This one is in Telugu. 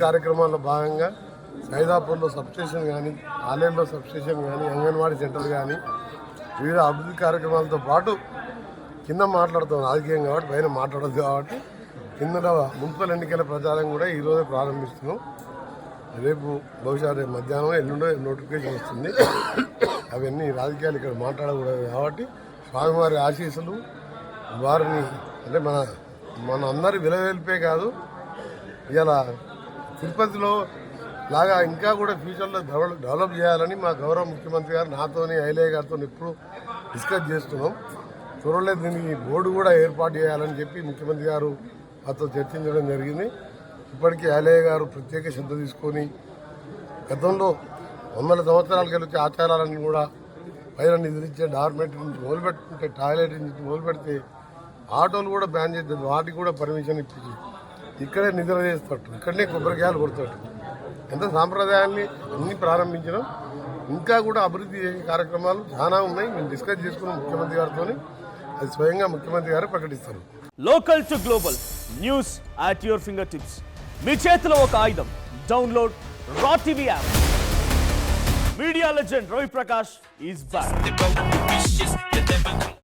కార్యక్రమాల్లో భాగంగా సైదాపూర్లో సబ్స్టేషన్ కానీ, ఆలయంలో సబ్స్టేషన్ కానీ, అంగన్వాడీ సెంటర్ కానీ వివిధ అభివృద్ధి కార్యక్రమాలతో పాటు కింద మాట్లాడుతాం రాజకీయం కాబట్టి, పైన మాట్లాడదు కాబట్టి కింద మున్సిపల్ ఎన్నికల ప్రచారం కూడా ఈరోజే ప్రారంభిస్తున్నాం. రేపు బహుశా రేపు మధ్యాహ్నం ఎల్లుండో నోటిఫికేషన్ వస్తుంది. అవన్నీ రాజకీయాలు ఇక్కడ మాట్లాడకూడదు కాబట్టి స్వామివారి ఆశీస్సులు వారిని అంటే మన అందరి విలువెల్పే కాదు, ఇలా తిరుపతిలో లాగా ఇంకా కూడా ఫ్యూచర్లో డెవలప్ చేయాలని మా గౌరవ ముఖ్యమంత్రి గారు నాతోని ఐలయ్య గారితో ఎప్పుడు డిస్కస్ చేస్తున్నాం. త్వరలో దీనికి బోర్డు కూడా ఏర్పాటు చేయాలని చెప్పి ముఖ్యమంత్రి గారు మాతో చర్చించడం జరిగింది. ఇప్పటికీ ఐలయ్య గారు ప్రత్యేక శ్రద్ధ తీసుకొని గతంలో 100 సంవత్సరాల కలిసి ఆచారాలను కూడా పైన నిద్రించే డార్మెంట్ నుంచి మొదలుపెట్టుకుంటే టాయిలెట్ నుంచి మొదలుపెడితే ఆటోలు కూడా బ్యాన్ చేస్తుంది. వాటికి కూడా పర్మిషన్ ఇప్పించి ఇక్కడే నిద్ర చేస్తట్టు, ఇక్కడనే కొబ్బరికాయలు కొడతాడు. ఎంత సాంప్రదాయాన్ని అన్ని ప్రారంభించడం, ఇంకా కూడా అభివృద్ధి చేసే కార్యక్రమాలు చాలా ఉన్నాయి. మేము డిస్కస్ చేసుకున్నాం ముఖ్యమంత్రి గారితో, అది స్వయంగా ముఖ్యమంత్రి గారు ప్రకటిస్తారు. Local to global news at your finger tips. మీ చేతిలో ఒక ఆయుధం. Download Raw TV app. Media legend Ravi Prakash is back.